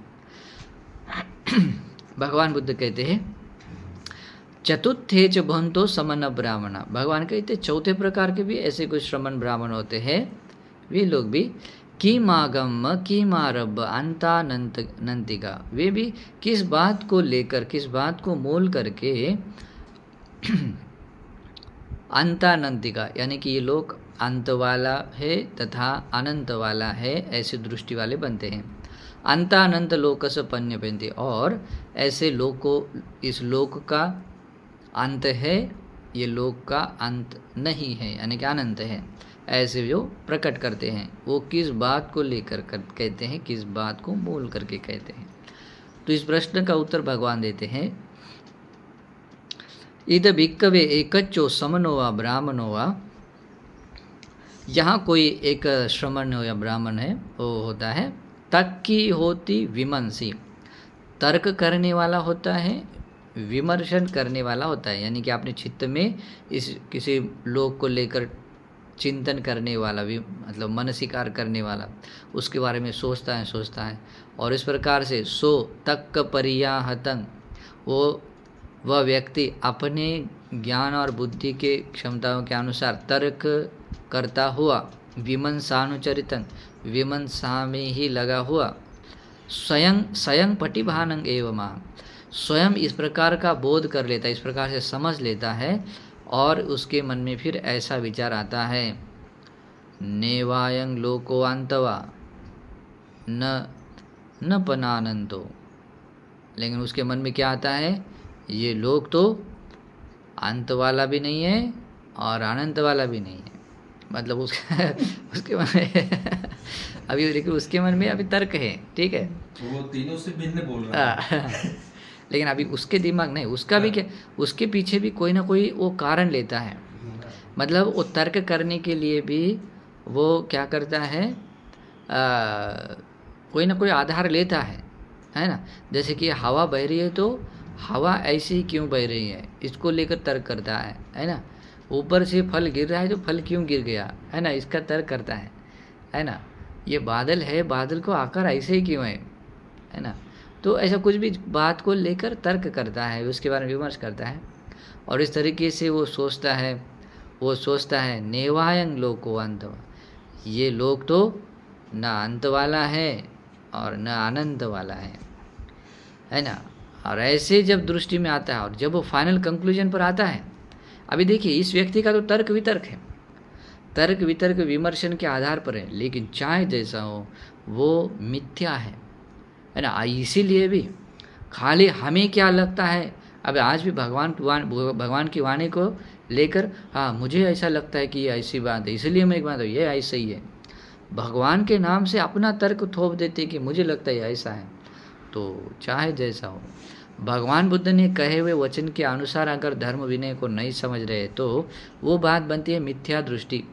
भगवान बुद्ध कहते हैं चतुर्थे च भवन्तो समन ब्राह्मण। भगवान कहते चौथे प्रकार के भी ऐसे कुछ श्रमण ब्राह्मण होते हैं, वे लोग भी किमागम किमारभ अंतानंतिका, वे भी किस बात को लेकर, किस बात को मूल करके अंतानंतिका, यानी कि ये लोग अंत वाला है तथा अनंत वाला है ऐसी दृष्टि वाले बनते हैं। अंतानंत लोकस पन्यपेंति, और ऐसे लोग को इस लोक का अंत है, ये लोक का अंत नहीं है, यानी कि अनंत है, ऐसे जो प्रकट करते हैं। वो किस बात को लेकर कहते हैं, किस बात को मूल करके कहते हैं। तो इस प्रश्न का उत्तर भगवान देते हैं इद भिक्कवे एकच्चो समनो वा ब्राह्मणो वा, यहाँ कोई एक श्रमण या ब्राह्मण है, वो होता है तक की होती विमंसी, तर्क करने वाला होता है, विमर्शन करने वाला होता है, यानी कि अपने चित्त में इस किसी लोक को लेकर चिंतन करने वाला, मतलब मन स्वीकार करने वाला, उसके बारे में सोचता है और इस प्रकार से सो तक परियाहतंग, वह व्यक्ति अपने ज्ञान और बुद्धि के क्षमताओं के अनुसार तर्क करता हुआ विमंसानुचरितंग, विमंसा में ही लगा हुआ, स्वयं पटिभानंग एवं, स्वयं इस प्रकार का बोध कर लेता है, इस प्रकार से समझ लेता है और उसके मन में फिर ऐसा विचार आता है नेवायं लोको अंतवा न पनानंतो, लेकिन उसके मन में क्या आता है, ये लोक तो अंत वाला भी नहीं है और अनंत वाला भी नहीं है, मतलब उसके मन में अभी लेकिन उसके मन में अभी तर्क है, ठीक है, वो तीनों से भिन्न बोल रहा है। लेकिन अभी उसके दिमाग नहीं, उसका भी क्या, उसके पीछे भी कोई ना कोई वो कारण लेता है, मतलब वो तर्क करने के लिए भी वो क्या करता है, कोई ना कोई आधार लेता है ना। जैसे कि हवा बह रही है तो हवा ऐसे ही क्यों बह रही है, इसको लेकर तर्क करता है ना। ऊपर से फल गिर रहा है तो फल क्यों गिर गया, है ना, इसका तर्क करता है ना। ये बादल है, बादल को आकार ऐसे ही क्यों है ना। तो ऐसा कुछ भी बात को लेकर तर्क करता है, उसके बारे में विमर्श करता है और इस तरीके से वो सोचता है नेवायं लोको अंत, ये लोक तो न अंत वाला है और न अनंत वाला है ना। और ऐसे जब दृष्टि में आता है और जब वो फाइनल कंक्लूजन पर आता है, अभी देखिए इस व्यक्ति का तो तर्क वितर्क है, तर्क वितर्क विमर्शन के आधार पर है, लेकिन चाहे जैसा हो वो मिथ्या है ना। इसीलिए भी खाली हमें क्या लगता है, अब आज भी भगवान की वाणी को लेकर हाँ मुझे ऐसा लगता है कि ये ऐसी बात है इसलिए मैं एक बात ये ऐसा ही है, भगवान के नाम से अपना तर्क थोप देते कि मुझे लगता है ऐसा है। तो चाहे जैसा हो, भगवान बुद्ध ने कहे हुए वचन के अनुसार अगर धर्म विनय को नहीं समझ रहे तो वो बात बनती है मिथ्या दृष्टि,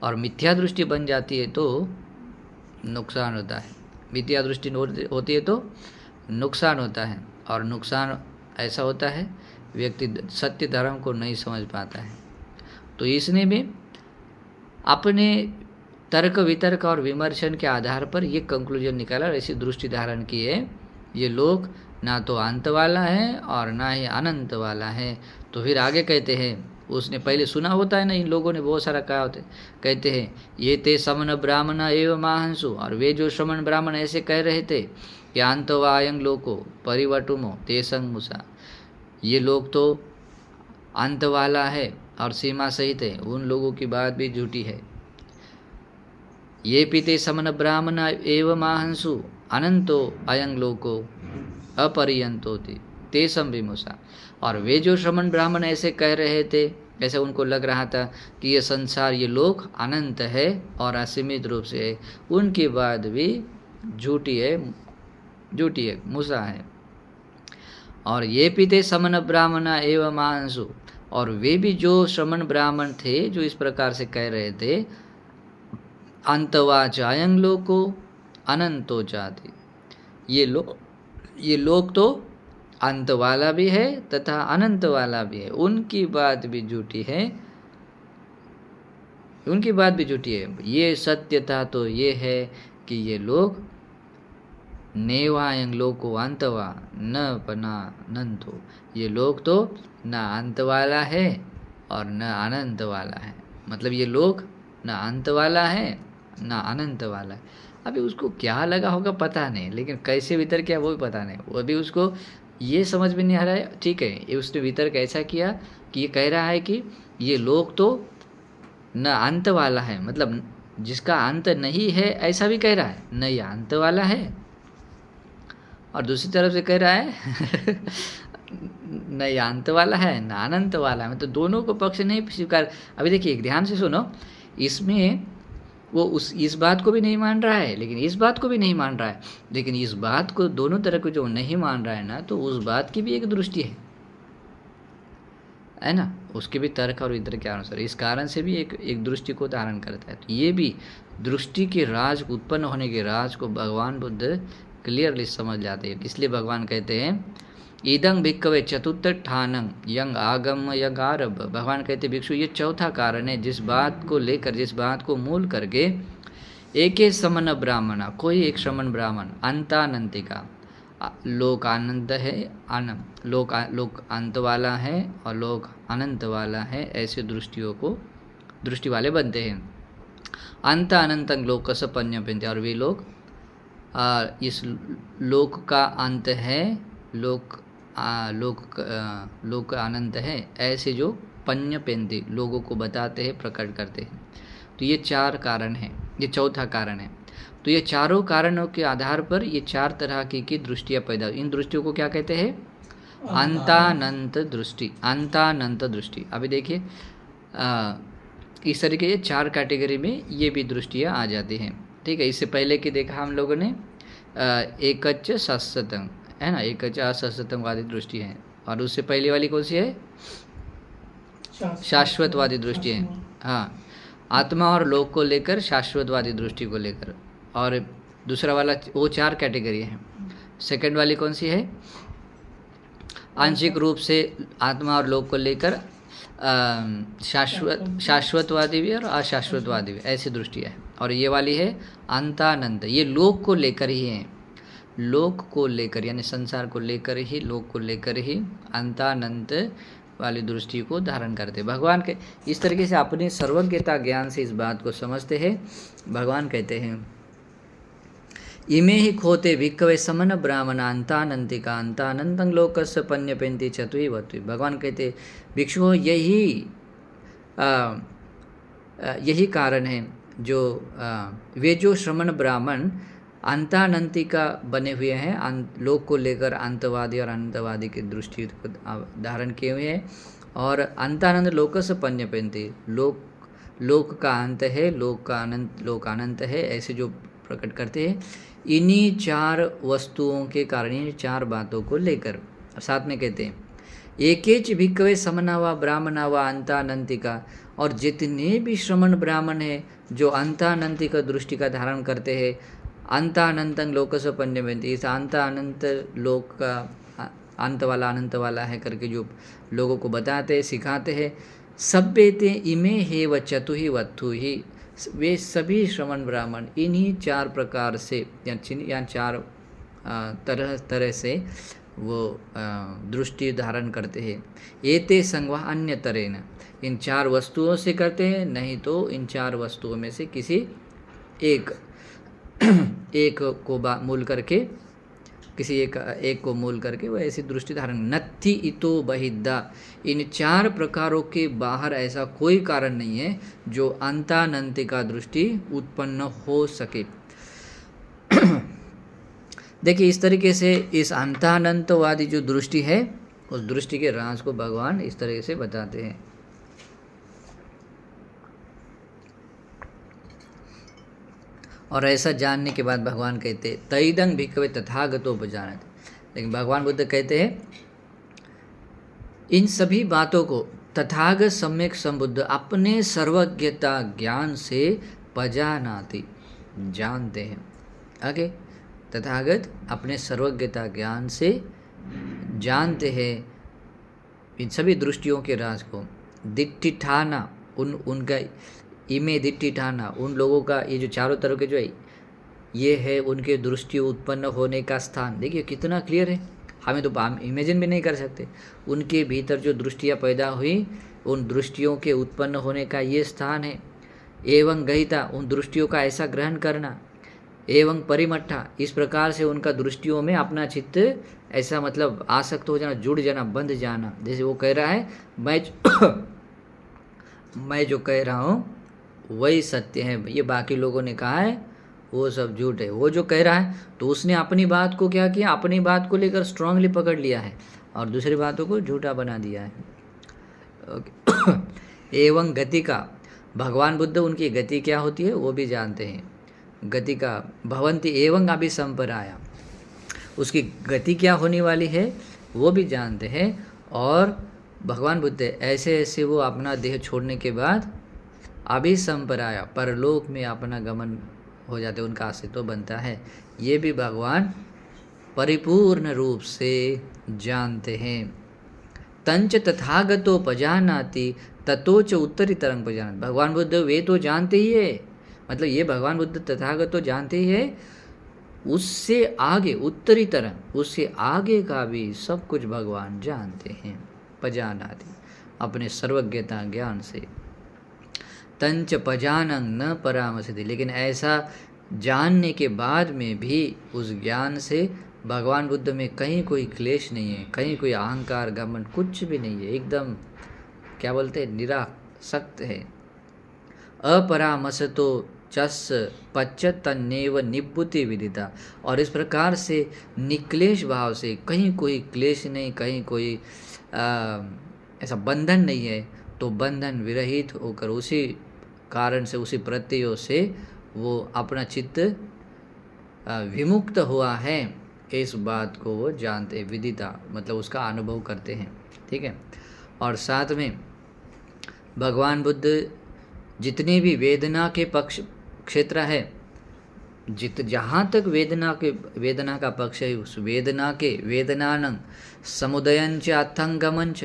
और मिथ्या दृष्टि बन जाती है तो नुकसान होता है। मिथ्या दृष्टि होती है तो नुकसान होता है, और नुकसान ऐसा होता है व्यक्ति सत्य धर्म को नहीं समझ पाता है। तो इसने भी अपने तर्क वितर्क और विमर्शन के आधार पर ये कंक्लूजन निकाला और ऐसी दृष्टि धारण की है, ये लोग ना तो अंत वाला है और ना ही अनंत वाला है। तो फिर आगे कहते हैं, उसने पहले सुना होता है ना, इन लोगों ने बहुत सारा कहा होता है, कहते हैं ये ते समन ब्राह्मण एवं महांसु, और वे जो श्रमण ब्राह्मण ऐसे कह रहे थे कि अंतवायं लोको परिवटुमो ते संगमुसा, ये लोग तो अंत वाला है और सीमा सहित है, उन लोगों की बात भी झूठी है। ये पीते समन ब्राह्मण एवं महांसु अनंतो अयं लोको अपरियंतो ते संविमुषा, और वे जो श्रमण ब्राह्मण ऐसे कह रहे थे, ऐसे उनको लग रहा था कि ये संसार, ये लोक अनंत है और असीमित रूप से है, उनकी बात भी झूठी है, मूसा है। और ये पीते समन ब्राह्मण एवं मांसु, और वे भी जो श्रमण ब्राह्मण थे जो इस प्रकार से कह रहे थे अंतवाच अयं लोको अनंतो जाति, ये लोग ये लोग तो अंत वाला भी है तथा अनंत वाला भी है, उनकी बात भी झूठी है, उनकी बात भी झूठी है। ये सत्यता तो ये है कि ये लोग नेवायं लोको अंतवा न पना नंतो, ये लोग तो न अंत वाला है और न अनंत वाला है। मतलब ये लोग न अंत वाला है न अनंत वाला है। अभी उसको क्या लगा होगा पता नहीं, लेकिन कैसे वितर किया वो भी पता नहीं। वो अभी उसको ये समझ में नहीं आ रहा है। ठीक है, ये उसने वितर कैसा किया कि ये कह रहा है कि ये लोग तो न अंत वाला है, मतलब जिसका अंत नहीं है ऐसा भी कह रहा है, न ये अंत वाला है, और दूसरी तरफ से कह रहा है न ये अंत वाला है न अनंत वाला है। मतलब दोनों को पक्ष नहीं स्वीकार। अभी देखिए ध्यान से सुनो, इसमें वो इस बात को भी नहीं मान रहा है, लेकिन इस बात को भी नहीं मान रहा है, लेकिन इस बात को दोनों तरह को जो नहीं मान रहा है ना, तो उस बात की भी एक दृष्टि है ना, उसके भी तर्क और इतर के अनुसार इस कारण से भी एक दृष्टि को धारण करता है। तो ये भी दृष्टि के राज, उत्पन्न होने के राज को भगवान बुद्ध क्लियरली समझ जाते हैं। इसलिए भगवान कहते हैं ईदं भिक्कवे चतुर्थ ठानं यंग आगम यंग आरभ। भगवान कहते भिक्षु ये चौथा कारण है जिस बात को लेकर, जिस बात को मूल करके एक समन ब्राह्मण, कोई एक श्रमण ब्राह्मण अंतानंतिका, लोक आनंद है, लोक अंत वाला है और लोक अनंत वाला है, ऐसे दृष्टि वाले बनते हैं। अंत अनंतं लोक से पन्यपन्ते, और वे लोग इस लोक का अंत है, लोक अनंत है, ऐसे जो पन्यपेंती लोगों को बताते हैं, प्रकट करते हैं। तो ये चार कारण हैं, ये चौथा कारण है। तो ये चारों कारणों के आधार पर ये चार तरह की दृष्टियाँ पैदा, इन दृष्टियों को क्या कहते हैं? अंतानंत दृष्टि, अंतानंत दृष्टि। अभी देखिए इस तरीके ये चार कैटेगरी में ये भी दृष्टियाँ आ जाती हैं। ठीक है, इससे पहले कि देखा हम लोगों ने एकच शाश्वतम है ना, एकच अशाश्वतमवादी दृष्टि है, और उससे पहले वाली कौन सी है? शाश्वतवादी दृष्टि है। हाँ, आत्मा और लोक को लेकर, शाश्वतवादी दृष्टि को लेकर, और दूसरा वाला वो चार कैटेगरी है। सेकंड वाली कौन सी है? आंशिक रूप से आत्मा और लोक को लेकर शाश्वतवादी भी और अशाश्वतवादी भी, ऐसी दृष्टि है। और ये वाली है अंतानंत, ये लोक को लेकर ही है, लोक को लेकर यानी संसार को लेकर ही, लोक को लेकर ही अंतानंत वाली दृष्टि को धारण करते। भगवान के इस तरीके से अपने सर्वज्ञता ज्ञान से इस बात को समझते हैं। भगवान कहते हैं इमे ही खोते भिक्कवे समन ब्राह्मण अंतानंतिका अंतानंतं लोकस्य पन्यपेन्ति चतुहि वत्वि। भगवान कहते भिक्षुओं यही कारण है जो वे जो श्रमण ब्राह्मण अंतानंतिका बने हुए हैं, लोक को लेकर अंतवादी और अनंतवादी की दृष्टि को धारण किए हुए हैं, और अंतानंद लोकस्य पन्यपेन्ति, लोक का अंत है, लोक अनंत है, ऐसे जो प्रकट करते हैं। इन्हीं चार वस्तुओं के कारण, इन चार बातों को लेकर साथ में कहते हैं एकेच भिक्कवे समना व ब्राह्मणा व अंतानंतिका, और जितने भी श्रमण ब्राह्मण हैं जो अंतानंतिका दृष्टि का धारण करते हैं, अंतानंतं लोकस्य पन्यपेन्ति, इस अंतानंत लोक का अंत वाला अनंत वाला है करके जो लोगों को बताते हैं, सिखाते हैं। सभ्यते इमे हे व चतुहि वत्थु ही, वे सभी श्रमण ब्राह्मण इन्हीं चार प्रकार से या चार तरह से वो दृष्टि धारण करते हैं। एते संगवा अन्य तरेन, इन चार वस्तुओं से करते हैं, नहीं तो इन चार वस्तुओं में से किसी एक को मूल करके, किसी एक को मूल करके वो ऐसी दृष्टि धारण। नत्थि इतो बहिद्दा, इन चार प्रकारों के बाहर ऐसा कोई कारण नहीं है जो अंतानंतिका दृष्टि उत्पन्न हो सके। देखिए इस तरीके से इस अंतानंतवादी जो दृष्टि है, उस दृष्टि के राज को भगवान इस तरीके से बताते हैं। और ऐसा जानने के बाद भगवान कहते हैं तैदं भिक्खवे तथागतोपजानत। लेकिन भगवान बुद्ध कहते हैं इन सभी बातों को तथागत सम्यक संबुद्ध अपने सर्वज्ञता ज्ञान से पजानाति, जानते हैं। आगे तथागत अपने सर्वज्ञता ज्ञान से जानते हैं इन सभी दृष्टियों के राज को। दिट्ठिठाना उनका इमे दिट्ठिठाना उन लोगों का ये जो चारों तरफ के जो है ये है उनके दृष्टि उत्पन्न होने का स्थान। देखिए कितना क्लियर है, हमें तो हम इमेजिन भी नहीं कर सकते। उनके भीतर जो दृष्टियाँ पैदा हुई उन दृष्टियों के उत्पन्न होने का ये स्थान है। एवं गहिता उन दृष्टियों का ऐसा ग्रहण करना। एवं परिमट्ठा इस प्रकार से उनका दृष्टियों में अपना चित्त ऐसा मतलब आसक्त हो जाना, जुड़ जाना, बंध जाना। जैसे वो कह रहा है मैं जो कह रहा हूँ वही सत्य है, ये बाकी लोगों ने कहा है वो सब झूठ है। वो जो कह रहा है तो उसने अपनी बात को क्या किया, अपनी बात को लेकर स्ट्रांगली पकड़ लिया है और दूसरी बातों को झूठा बना दिया है। एवं गति का भगवान बुद्ध उनकी गति क्या होती है वो भी जानते हैं। गति का भवंती एवं अभिसंपराया उसकी गति क्या होने वाली है वो भी जानते हैं। और भगवान बुद्ध ऐसे ऐसे वो अपना देह छोड़ने के बाद अभिसंपराया परलोक में अपना गमन हो जाते, उनका अस्तित्व बनता है। ये भी भगवान परिपूर्ण रूप से जानते हैं। तंच तथागतो पजानाति ततोच उत्तरीतरं पजानाति। भगवान बुद्ध वे तो जानते ही है, मतलब ये भगवान बुद्ध तथागत तो जानते ही है, उससे आगे उत्तरीतरं उससे आगे का भी सब कुछ भगवान जानते हैं। पजानाति अपने सर्वज्ञता ज्ञान से। तंच पजानं न परामर्शति लेकिन ऐसा जानने के बाद में भी उस ज्ञान से भगवान बुद्ध में कहीं कोई क्लेश नहीं है, कहीं कोई अहंकार घमंड कुछ भी नहीं है, एकदम क्या बोलते हैं निरासक्त है। अपरामर्शतो चस पच्चतन्नेव निब्बुति विदिता। और इस प्रकार से निक्लेश भाव से कहीं कोई क्लेश नहीं, कहीं कोई ऐसा बंधन नहीं है, तो बंधन विरहित होकर उसी कारण से उसी प्रत्ययों से वो अपना चित्त विमुक्त हुआ है, इस बात को वो जानते हैं। विदिता मतलब उसका अनुभव करते हैं, ठीक है। और साथ में भगवान बुद्ध जितने भी वेदना के पक्ष क्षेत्र है, जहाँ तक वेदना का पक्ष है, उस वेदना के वेदनानं समुदयंच अर्थंगमंच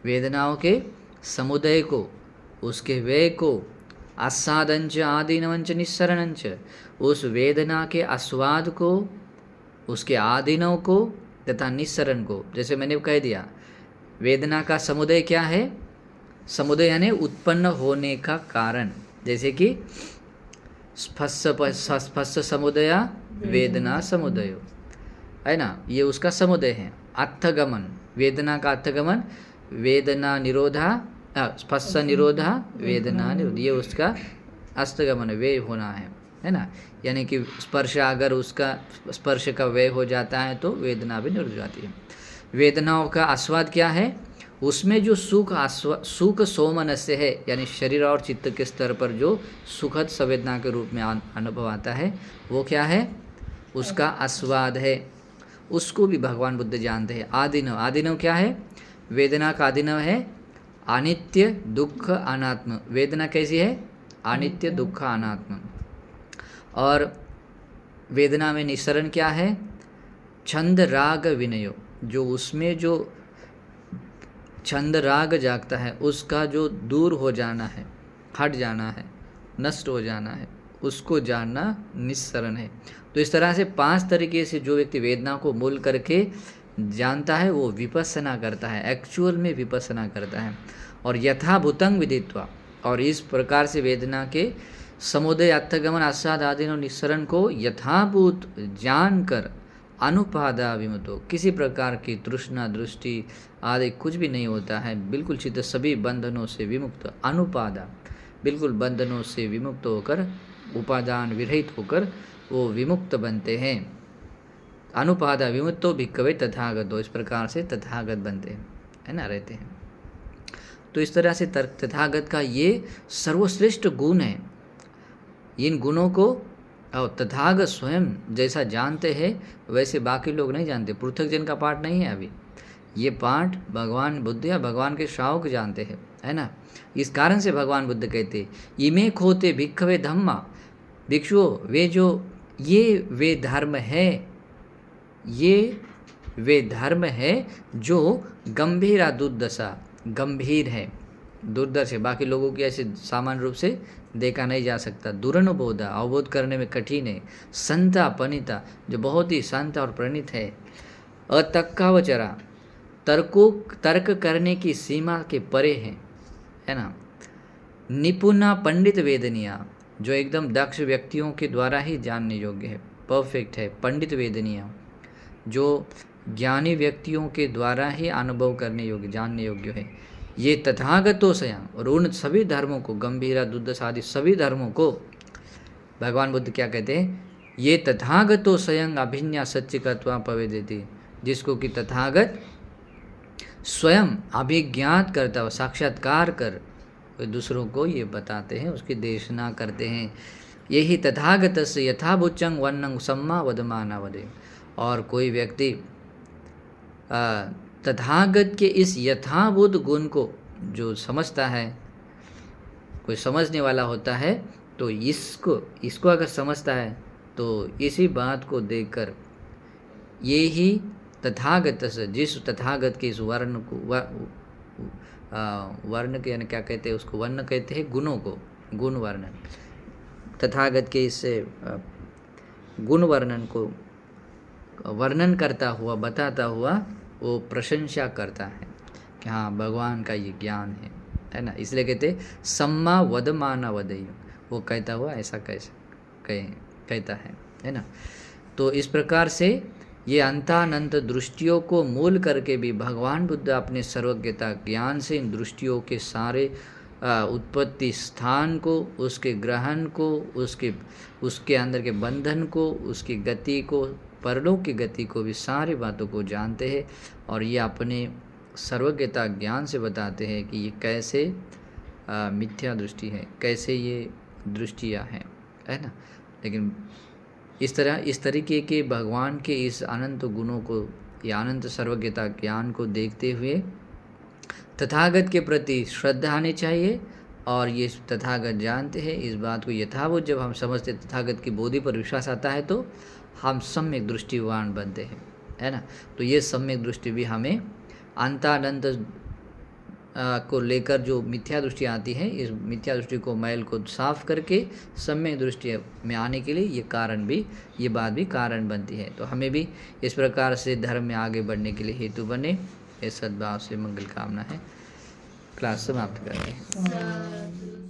वेदनाओं के समुदय को, उसके व्यय को, आस्वादंच आदीनवंच निस्सरणंच उस वेदना के आस्वाद को, उसके आदीनव को तथा निस्सरण को। जैसे मैंने कह दिया वेदना का समुदय क्या है, समुदय यानी उत्पन्न होने का कारण। जैसे कि स्पष्ट समुदया वेदना समुदयो है ना, ये उसका समुदय है। अर्थगमन वेदना का अर्थगमन वेदना निरोधा स्पष्ट निरोधा वेदना निरोध, ये उसका अस्तगमन व्यय होना है ना। यानी कि स्पर्श अगर उसका स्पर्श का व्यय हो जाता है तो वेदना भी निरुद्ध हो जाती है। वेदनाओं का आस्वाद क्या है, उसमें जो सुख सोमनस्य है, यानी शरीर और चित्त के स्तर पर जो सुखद संवेदना के रूप में अनुभव आता है वो क्या है, उसका आस्वाद है। उसको भी भगवान बुद्ध जानते हैं। आदिनव, आदिनव क्या है, वेदना का आदिनव है अनित्य दुख अनात्म। वेदना कैसी है, अनित्य दुख अनात्म। और वेदना में निस्सरण क्या है, छंद राग विनयो, जो उसमें जो छंद राग जागता है उसका जो दूर हो जाना है, हट जाना है, नष्ट हो जाना है, उसको जानना निस्सरण है। तो इस तरह से 5 तरीके से जो व्यक्ति वेदना को मूल करके जानता है वो विपස්සना करता है, एक्चुअल में विपස්සना करता है। और यथाभूतं विदित्वा, और इस प्रकार से वेदना के समुदय अर्थगमन आस्वाद आदि निस्सरण को यथाभूत जानकर अनुपादा विमुक्तो, किसी प्रकार की तृष्णा दृष्टि आदि कुछ भी नहीं होता है, बिल्कुल चित्त सभी बंधनों से विमुक्त, अनुपादा बिल्कुल बंधनों से विमुक्त होकर, उपादान विरहित होकर वो विमुक्त बनते हैं। अनुपादा विमुक्तो भिक्खवे तथागतो, इस प्रकार से तथागत बनते हैं, है ना, रहते हैं। तो इस तरह से तथागत का ये सर्वश्रेष्ठ गुण है। इन गुणों को और तथागत स्वयं जैसा जानते हैं वैसे बाकी लोग नहीं जानते। पृथक जन का पाठ नहीं है अभी, ये पाठ भगवान बुद्ध या भगवान के श्रावक जानते हैं, है ना। इस कारण से भगवान बुद्ध कहते इमे खोते भिक्खवे धम्मा, भिक्षुओं वे जो ये वे धर्म है, ये वे धर्म है जो गंभीरा दुर्दशा, गंभीर है, दुर्दर्श है, बाकी लोगों की ऐसे सामान्य रूप से देखा नहीं जा सकता। दुरनुबोधा, अवबोध करने में कठिन है। संता पनिता, जो बहुत ही संत और प्रणीत है। अतक्कावचरा, तर्क करने की सीमा के परे है ना। निपुणा पंडित वेदनिया, जो एकदम दक्ष व्यक्तियों के द्वारा ही जानने योग्य है, परफेक्ट है। पंडित वेदनिया, जो ज्ञानी व्यक्तियों के द्वारा ही अनुभव करने योग्य, जानने योग्य है। ये तथागतो स्वयं, और उन सभी धर्मों को, गंभीरा दुर्दशा आदि सभी धर्मों को भगवान बुद्ध क्या कहते हैं, ये तथागतो स्वयं अभिज्ञा सच्चिकत्वा पवेदेति, जिसको कि तथागत स्वयं अभिज्ञात करता हुआ, साक्षात्कार कर दूसरों को ये बताते हैं, उसकी देशना करते हैं। यही तथागतस्य यथाभुच्चं वर्णं सम्मा वदमाना वदे। और कोई व्यक्ति तथागत के इस यथाभूत गुण को जो समझता है, कोई समझने वाला होता है, तो इसको अगर समझता है तो इसी बात को देखकर ये ही तथागत से, जिस तथागत के इस वर्ण को वर्ण के यानी क्या कहते हैं उसको, वर्ण कहते हैं गुणों को, गुण वर्णन, तथागत के इस गुण वर्णन को वर्णन करता हुआ, बताता हुआ वो प्रशंसा करता है कि हाँ भगवान का ये ज्ञान है ना। इसलिए कहते सम्मा वदमाना वदय, वो कहता हुआ ऐसा कहता है ना। तो इस प्रकार से ये अंतानंत दृष्टियों को मूल करके भी भगवान बुद्ध अपने सर्वज्ञता ज्ञान से इन दृष्टियों के सारे उत्पत्ति स्थान को, उसके ग्रहण को, उसके अंदर के बंधन को, उसकी गति को, परलोक की गति को भी, सारी बातों को जानते हैं। और ये अपने सर्वज्ञता ज्ञान से बताते हैं कि ये कैसे मिथ्या दृष्टि है, कैसे ये दृष्टियाँ हैं, है ना। लेकिन इस तरीके के भगवान के इस अनंत गुणों को, या अनंत सर्वज्ञता ज्ञान को देखते हुए तथागत के प्रति श्रद्धा आनी चाहिए। और ये तथागत जानते हैं इस बात को यथावत, जब हम समझते तथागत की बोधि पर विश्वास आता है तो हम सम्यक दृष्टिवान बनते हैं, है ना। तो ये सम्यक दृष्टि भी हमें अंतानंत को लेकर जो मिथ्या दृष्टि आती है, इस मिथ्या दृष्टि को, मैल को साफ करके सम्यक दृष्टि में आने के लिए ये बात भी कारण बनती है। तो हमें भी इस प्रकार से धर्म में आगे बढ़ने के लिए हेतु बने, इस सद्भाव से मंगल कामना है। क्लास समाप्त करते हैं।